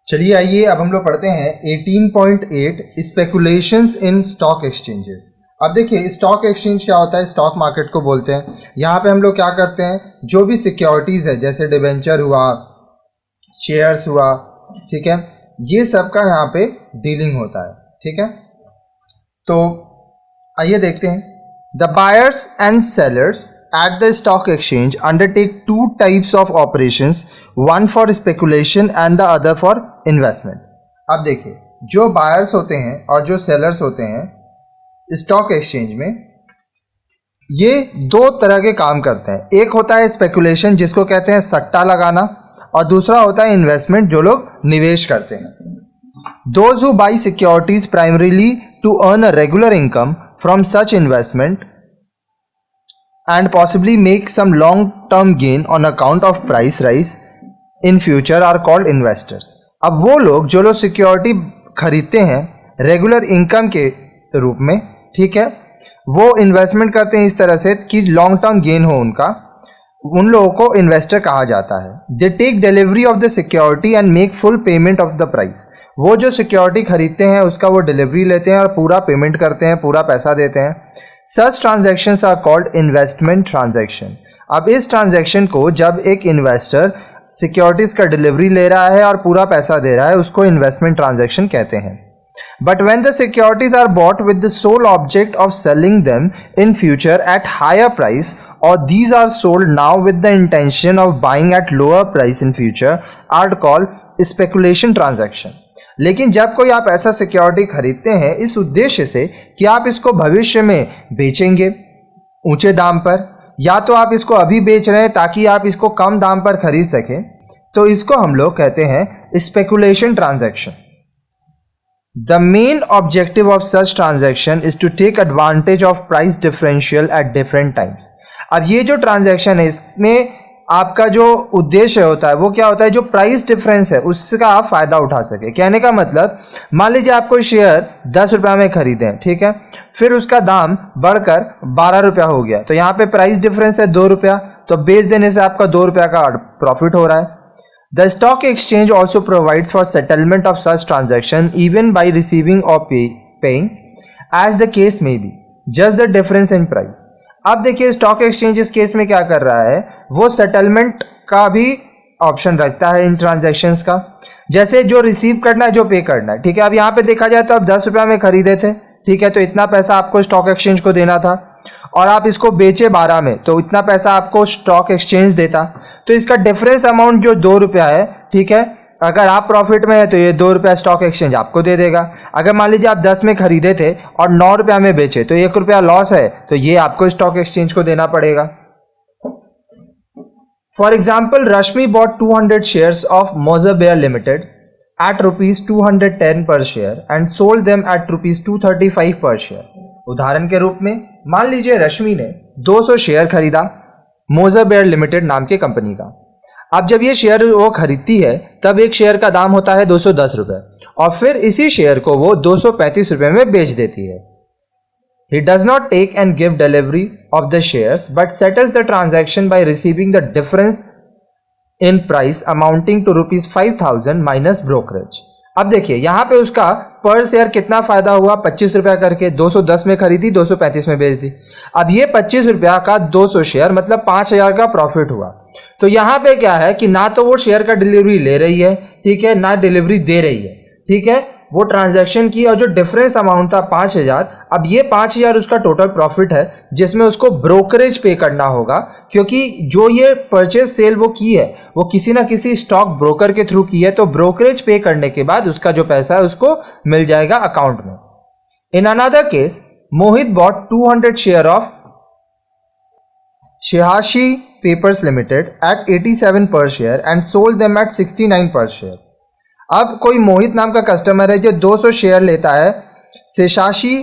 चलिए आइए अब हम लोग पढ़ते हैं 18.8 स्पेकुलेशंस इन स्टॉक एक्सचेंजेस। अब देखिए स्टॉक एक्सचेंज क्या होता है, स्टॉक मार्केट को बोलते हैं। यहाँ पे हम लोग क्या करते हैं, जो भी सिक्योरिटीज है जैसे डिबेंचर हुआ, शेयर्स हुआ, ठीक है, ये सब का यहाँ पे डीलिंग होता है। ठीक है, तो आइए देखते हैं। The buyers and sellers at the stock exchange undertake two types of operations, one for speculation and the other for investment. अब देखिए जो बायर्स होते हैं और जो सेलर्स होते हैं स्टॉक एक्सचेंज में, ये दो तरह के काम करते हैं। एक होता है स्पेकुलेशन जिसको कहते हैं सट्टा लगाना, और दूसरा होता है इन्वेस्टमेंट जो लोग निवेश करते हैं। Those who buy securities primarily to earn a regular income from such investment and possibly make some long term gain on account of price rise in future are called investors. अब वो लोग जो लोग सिक्योरिटी खरीदते हैं regular income के रूप में, ठीक है, वो इन्वेस्टमेंट करते हैं इस तरह से कि लॉन्ग टर्म गेन हो उनका, उन लोगों को इन्वेस्टर कहा जाता है। They take delivery of the security and make full payment of the price. वो जो सिक्योरिटी खरीदते हैं उसका वो डिलीवरी लेते हैं और पूरा पेमेंट करते हैं, पूरा पैसा देते हैं। Such transactions are called investment transaction. अब इस ट्रांजैक्शन को जब एक इन्वेस्टर सिक्योरिटीज का डिलीवरी ले रहा है और पूरा पैसा दे रहा है उसको इन्वेस्टमेंट ट्रांजैक्शन कहते हैं। But when the securities are bought with the sole object of selling them in future at higher price, or these are sold now with the intention of buying at lower price in future, are called speculation transaction. लेकिन जब कोई आप ऐसा security खरीदते हैं इस उद्देश्य से कि आप इसको भविष्य में बेचेंगे ऊंचे दाम पर, या तो आप इसको अभी बेच रहे हैं ताकि आप इसको कम दाम पर खरीद सकें, तो इसको हम लोग कहते हैं speculation transaction. The main objective of such transaction is to take advantage of price differential at different times. अब ये जो ट्रांजैक्शन है इसमें आपका जो उद्देश्य होता है वो क्या होता है, जो प्राइस डिफरेंस है उसका आप फायदा उठा सके। कहने का मतलब, मान लीजिए आप कोई शेयर 10 रुपया में खरीदे हैं, ठीक है, फिर उसका दाम बढ़कर 12 रुपया हो गया, तो यहाँ पे प्राइस डिफरेंस है 2 रुपया, तो बेच देने से आपका 2 रुपया का प्रॉफिट हो रहा है। The stock exchange also provides for settlement of such transaction even by receiving or paying as the case may be, just the difference in price. अब देखिए स्टॉक एक्सचेंज इस केस में क्या कर रहा है, वो सेटलमेंट का भी ऑप्शन रखता है इन ट्रांजैक्शंस का, जैसे जो रिसीव करना है जो पे करना है। ठीक है, अब यहाँ पे देखा जाए तो आप 10 रुपया में खरीदे थे, ठीक है, तो इतना पैसा आपको स्टॉक एक्सचेंज को देना था, और आप इसको बेचे 12 में तो इतना पैसा आपको स्टॉक एक्सचेंज देता। तो इसका डिफरेंस अमाउंट जो 2 रुपया है, ठीक है, अगर आप प्रॉफिट में है तो ये 2 रुपया स्टॉक एक्सचेंज आपको दे देगा। अगर मान लीजिए आप 10 में खरीदे थे और 9 रुपया में बेचे तो 1 रुपया लॉस है, तो ये आपको स्टॉक एक्सचेंज को देना पड़ेगा। For example, Rashmi bought 200 shares of Moser Baer limited at ₹210 per share and sold them at ₹235 per share. उदाहरण के रूप में मान लीजिए रश्मि ने 200 शेयर खरीदा मोज़र बेयर लिमिटेड नाम के कंपनी का। अब जब ये शेयर वो खरीदती है तब एक शेयर का दाम होता है 210 रुपये, और फिर इसी शेयर को वो 235 रुपये में बेच देती है। He does not take and give delivery of the shares but settles the transaction by receiving the difference in price amounting to ₹5,000 minus brokerage. अब देखिए यहाँ पे उसका पर शेयर कितना फायदा हुआ, 25 रुपया करके 210 में खरीदी 235 में बेच दी। अब ये 25 रुपया का 200 शेयर मतलब 5,000 का प्रॉफिट हुआ। तो यहाँ पे क्या है कि ना तो वो शेयर का डिलीवरी ले रही है, ठीक है, ना डिलीवरी दे रही है, ठीक है, वो ट्रांजैक्शन की, और जो डिफरेंस अमाउंट था 5,000, अब ये 5,000 उसका टोटल प्रॉफिट है जिसमें उसको ब्रोकरेज पे करना होगा, क्योंकि जो ये परचेज सेल वो की है वो किसी ना किसी स्टॉक ब्रोकर के थ्रू की है, तो ब्रोकरेज पे करने के बाद उसका जो पैसा है उसको मिल जाएगा अकाउंट में। In another case, Mohit bought 200 share of शेहाशी papers limited at 87 per share and sold them at 69 per share. अब कोई मोहित नाम का कस्टमर है जो 200 शेयर लेता है शेहाशी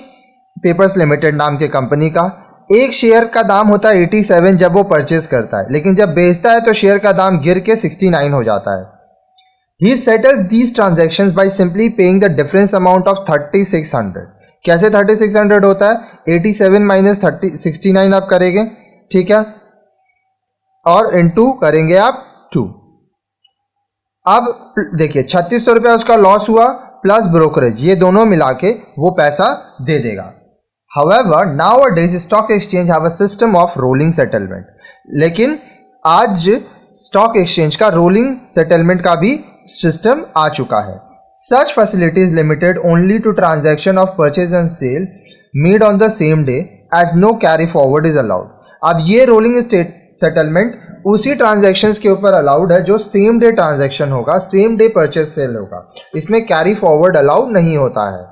पेपर्स लिमिटेड नाम के कंपनी का। एक शेयर का दाम होता है 87 जब वो परचेज करता है, लेकिन जब बेचता है तो शेयर का दाम गिर के 69 हो जाता है। He settles these transactions by simply paying the difference amount of 3,600. कैसे 3,600 होता है, 87 माइनस 69 आप करेंगे, ठीक है, और इनटू करेंगे आप 2। अब देखिए 3600 रुपया उसका लॉस हुआ प्लस ब्रोकरेज, ये दोनों मिला के वो पैसा दे देगा। However, nowadays stock exchange have a system of rolling settlement, लेकिन आज स्टॉक एक्सचेंज का रोलिंग सेटलमेंट का भी सिस्टम आ चुका है। Such facility is limited only to transaction of purchase and sale made on the same day as no carry forward is allowed। अब ये rolling settlement उसी ट्रांजैक्शंस के ऊपर अलाउड है जो सेम डे ट्रांजैक्शन होगा, सेम डे परचेज सेल होगा, इसमें कैरी फॉरवर्ड अलाउड नहीं होता है।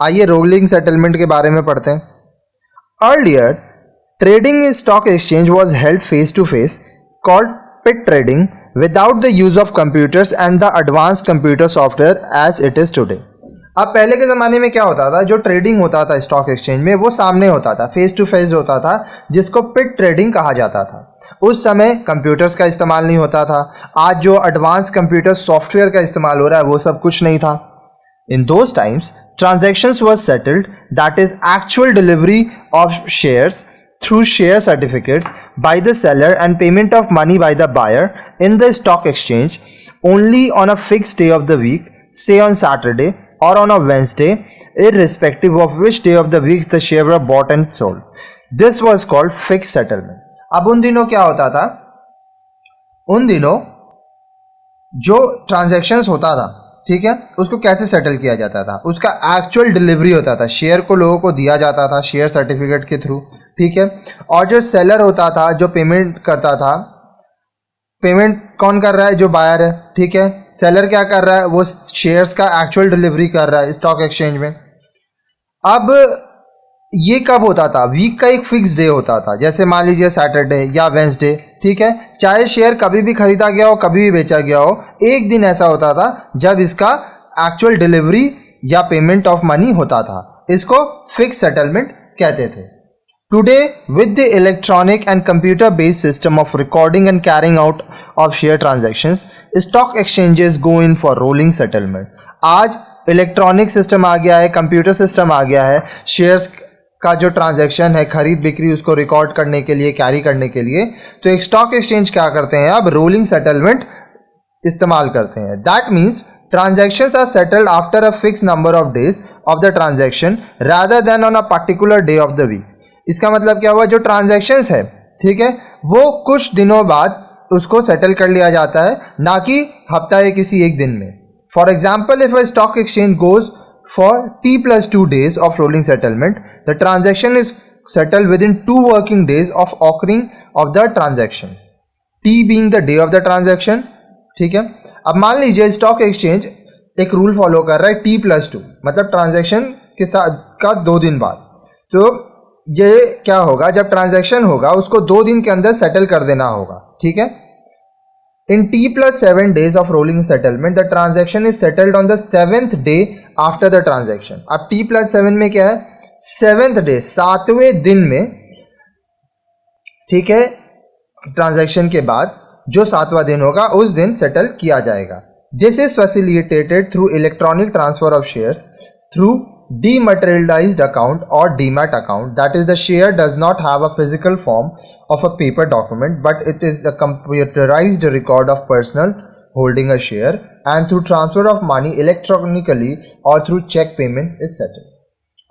आइए रोलिंग सेटलमेंट के बारे में पढ़ते हैं। Earlier trading in stock exchange was held face to face called pit trading without the use of computers and the advance computer software as it is today. अब पहले के ज़माने में क्या होता था, जो ट्रेडिंग होता था स्टॉक एक्सचेंज में वो सामने होता था, फेस टू फेस होता था, जिसको पिट ट्रेडिंग कहा जाता था। उस समय कंप्यूटर्स का इस्तेमाल नहीं होता था। आज जो एडवांस कंप्यूटर सॉफ्टवेयर का इस्तेमाल हो रहा है वो सब कुछ नहीं था। In those times transactions were settled, that is actual delivery of shares through share certificates by the seller and payment of money by the buyer in the stock exchange only on a fixed day of the week, say on Saturday or on a Wednesday, irrespective of which day of the week the share were bought and sold. This was called fixed settlement. अब उन दिनों क्या होता था, उन दिनों जो transactions होता था, ठीक है, उसको कैसे सेटल किया जाता था, उसका एक्चुअल डिलीवरी होता था, शेयर को लोगों को दिया जाता था शेयर सर्टिफिकेट के थ्रू, ठीक है। और जो सेलर होता था, जो पेमेंट करता था, पेमेंट कौन कर रहा है, जो बायर है, ठीक है। सेलर क्या कर रहा है, वो शेयर्स का एक्चुअल डिलीवरी कर रहा है स्टॉक एक्सचेंज में। अब ये कब होता था, वीक का एक फिक्स डे होता था, जैसे मान लीजिए सैटरडे या वेंसडे, ठीक है। चाहे शेयर कभी भी खरीदा गया हो, कभी भी बेचा गया हो, एक दिन ऐसा होता था जब इसका एक्चुअल डिलीवरी या पेमेंट ऑफ मनी होता था। इसको फिक्स सेटलमेंट कहते थे। Today, with the electronic and computer-based system of recording and carrying out of share transactions, stock exchanges go in for rolling settlement. आज इलेक्ट्रॉनिक सिस्टम आ गया है, computer system आ गया है, शेयर्स का जो ट्रांजैक्शन है, खरीद बिक्री, उसको रिकॉर्ड करने के लिए, कैरी करने के लिए, तो एक स्टॉक एक्सचेंज क्या करते हैं, अब रोलिंग सेटलमेंट इस्तेमाल करते हैं। That means transactions are settled after a fixed number of days of the transaction rather than on a particular day of the week. इसका मतलब क्या हुआ, जो ट्रांजैक्शंस है, ठीक है, वो कुछ दिनों बाद उसको सेटल कर लिया जाता है, ना कि हफ्ता या किसी एक दिन में। For example, if a stock exchange goes for T+2 days of rolling settlement, the transaction is settled within 2 working days of occurring of the transaction, T being the day of the transaction, ठीक है। अब मान लीजिए stock exchange एक rule follow कर रहा है T+2, मतलब ट्रांजैक्शन के साथ का 2 दिन बाद, तो ये क्या होगा, जब ट्रांजैक्शन होगा उसको 2 दिन के अंदर सेटल कर देना होगा, ठीक है। इन T+7 days of rolling settlement the transaction is settled on the 7th day after the transaction. अब T+7 में क्या है, 7th day, 7वें दिन में, ठीक है, ट्रांजैक्शन के बाद जो 7वां दिन होगा उस दिन सेटल किया जाएगा। This is facilitated through electronic transfer of shares through dematerialized account or demat account, that is the share does not have a physical form of a paper document but it is a computerized record of personal holding a share, and through transfer of money electronically or through check payments is settled.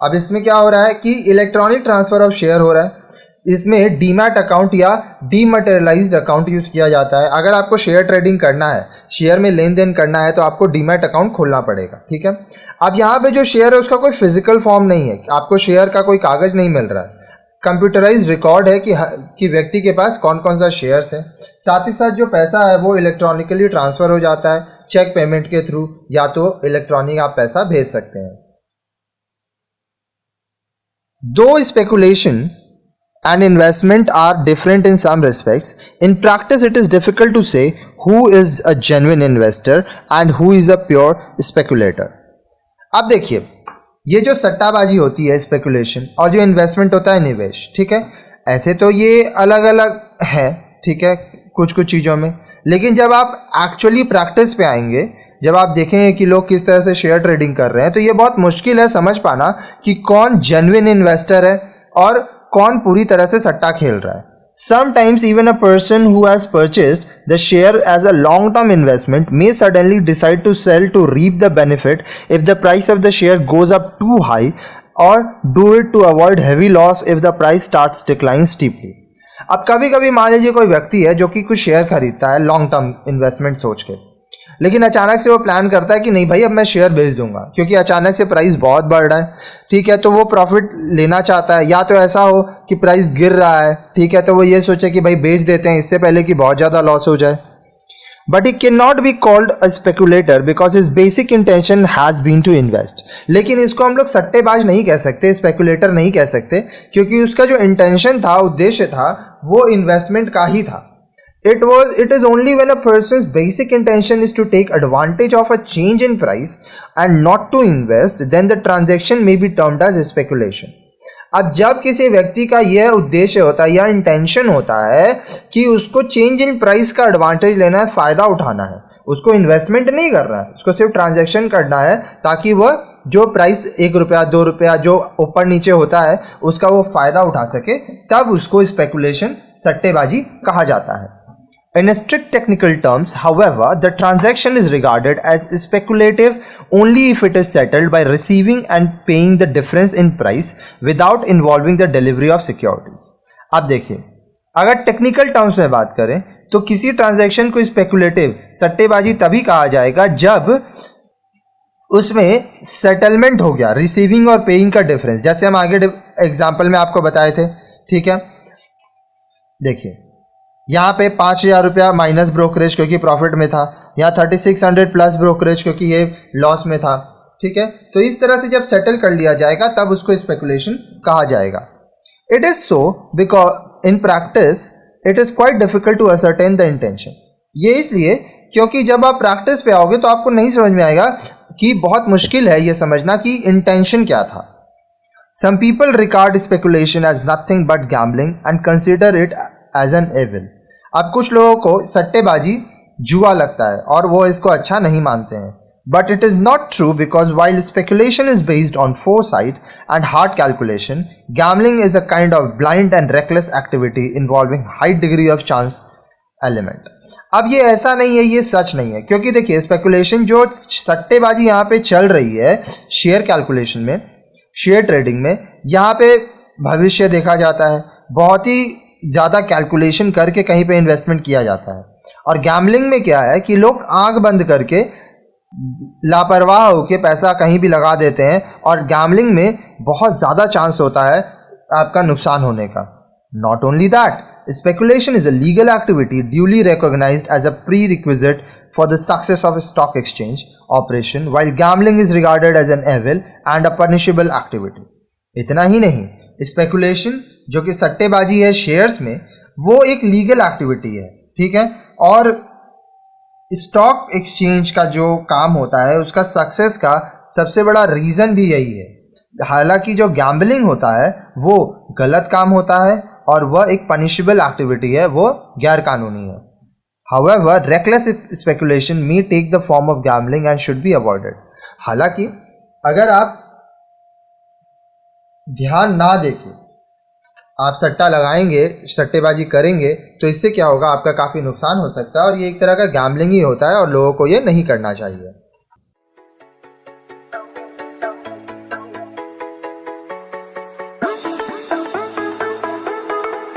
अब इसमें क्या हो रहा है कि electronic transfer of share हो रहा है, इसमें डीमैट अकाउंट या डीमैटेरियलाइज्ड अकाउंट यूज किया जाता है। अगर आपको शेयर ट्रेडिंग करना है, शेयर में लेन देन करना है, तो आपको डीमैट अकाउंट खोलना पड़ेगा, ठीक है। अब यहाँ पे जो शेयर है उसका कोई फिजिकल फॉर्म नहीं है, आपको शेयर का कोई कागज नहीं मिल रहा है, कंप्यूटराइज्ड रिकॉर्ड है कि व्यक्ति के पास कौन कौन सा शेयर्स है। साथ ही साथ जो पैसा है वो इलेक्ट्रॉनिकली ट्रांसफर हो जाता है चेक पेमेंट के थ्रू, या तो इलेक्ट्रॉनिक आप पैसा भेज सकते हैं। दो speculation and investment are different in some respects. In practice, it is difficult to say who is a genuine investor and who is a pure speculator. अब देखिए, ये जो सट्टाबाजी होती है स्पेकुलेशन, और जो इन्वेस्टमेंट होता है निवेश, ठीक है, ऐसे तो ये अलग अलग है, ठीक है, कुछ कुछ चीज़ों में, लेकिन जब आप एक्चुअली प्रैक्टिस पे आएंगे, जब आप देखेंगे कि लोग किस तरह से शेयर ट्रेडिंग कर रहे हैं, तो ये बहुत मुश्किल है समझ पाना कि कौन जेन्युइन इन्वेस्टर है और कौन पूरी तरह से सट्टा खेल रहा है। Sometimes even a person who has purchased the share as a long-term investment may suddenly decide to sell to reap the benefit if the price of the share goes up too high, or do it to avoid heavy loss if the price starts declining steeply. अब कभी कभी मान लीजिए कोई व्यक्ति है जो कि कुछ शेयर खरीदता है लॉन्ग टर्म इन्वेस्टमेंट सोच के, लेकिन अचानक से वो प्लान करता है कि नहीं भाई अब मैं शेयर बेच दूंगा क्योंकि अचानक से प्राइस बहुत बढ़ रहा है, ठीक है, तो वो प्रॉफिट लेना चाहता है। या तो ऐसा हो कि प्राइस गिर रहा है, ठीक है, तो वो ये सोचे कि भाई बेच देते हैं इससे पहले कि बहुत ज़्यादा लॉस हो जाए। But he can not be called a speculator because his basic intention has been to invest. लेकिन इसको हम लोग सट्टेबाज नहीं कह सकते, स्पेकुलेटर नहीं कह सकते, क्योंकि उसका जो इंटेंशन था, उद्देश्य था, वो इन्वेस्टमेंट का ही था। It is only when a person's basic intention is to take advantage of a change in price and not to invest, then the transaction may be termed as speculation. अब जब किसी व्यक्ति का यह उद्देश्य होता है या इंटेंशन होता है कि उसको चेंज इन प्राइस का एडवांटेज लेना है, फ़ायदा उठाना है, उसको इन्वेस्टमेंट नहीं कर रहा है, उसको सिर्फ ट्रांजैक्शन करना है ताकि वह जो प्राइस 1 रुपया 2 रुपया जो ऊपर नीचे होता है उसका वो फ़ायदा उठा सके, तब उसको स्पेकुलेशन, सट्टेबाजी कहा जाता है। In strict technical terms, however, the transaction is regarded as speculative only if it is settled by receiving and paying the difference in price without involving the delivery of securities. अब देखिए, अगर technical terms में बात करें तो किसी transaction को speculative, सट्टेबाजी तभी कहा जाएगा जब उसमें सेटलमेंट हो गया, रिसीविंग और पेइंग का डिफरेंस, जैसे हम आगे एग्जाम्पल में आपको बताए थे, ठीक है। देखिए यहाँ पे 5,000 रुपया माइनस ब्रोकरेज क्योंकि प्रॉफिट में था, यहाँ 3600 प्लस ब्रोकरेज क्योंकि ये लॉस में था, ठीक है। तो इस तरह से जब सेटल कर लिया जाएगा तब उसको स्पेकुलेशन कहा जाएगा। It is so because in practice it is quite difficult to ascertain the intention. ये इसलिए क्योंकि जब आप प्रैक्टिस पे आओगे तो आपको नहीं समझ में आएगा, कि बहुत मुश्किल है ये समझना कि इंटेंशन क्या था। Some people regard speculation as nothing but gambling and consider it as an evil. अब कुछ लोगों को सट्टेबाजी जुआ लगता है और वो इसको अच्छा नहीं मानते हैं, but it is not true because while speculation is based on foresight and hard calculation, gambling is a kind of blind and reckless activity involving high degree of chance element. अब ये ऐसा नहीं है, ये सच नहीं है, क्योंकि देखिए स्पेकुलेशन जो सट्टेबाजी यहाँ पे चल रही है शेयर कैलकुलेशन में, शेयर ट्रेडिंग में, यहाँ पे भविष्य देखा जाता है, बहुत ही ज़्यादा कैलकुलेशन करके कहीं पे इन्वेस्टमेंट किया जाता है। और गैम्बलिंग में क्या है कि लोग आंख बंद करके लापरवाह होकर पैसा कहीं भी लगा देते हैं और गैम्बलिंग में बहुत ज़्यादा चांस होता है आपका नुकसान होने का। Not only that, speculation is a legal activity duly recognised as a prerequisite for the success of stock exchange operation, while gambling is regarded as an evil and a punishable activity. इतना ही नहीं, speculation जो कि सट्टेबाजी है shares में, वो एक लीगल एक्टिविटी है, ठीक है। और स्टॉक एक्सचेंज का जो काम होता है उसका सक्सेस का सबसे बड़ा रीज़न भी यही है। हालांकि जो गैम्बलिंग होता है वो गलत काम होता है और वह एक पनिशेबल एक्टिविटी है, वो गैर कानूनी है। However, reckless speculation may take the form of gambling and should be avoided. हालांकि अगर आप ध्यान ना देके आप सट्टा लगाएंगे, सट्टेबाजी करेंगे, तो इससे क्या होगा, आपका काफ़ी नुकसान हो सकता है और ये एक तरह का गैम्बलिंग ही होता है और लोगों को ये नहीं करना चाहिए।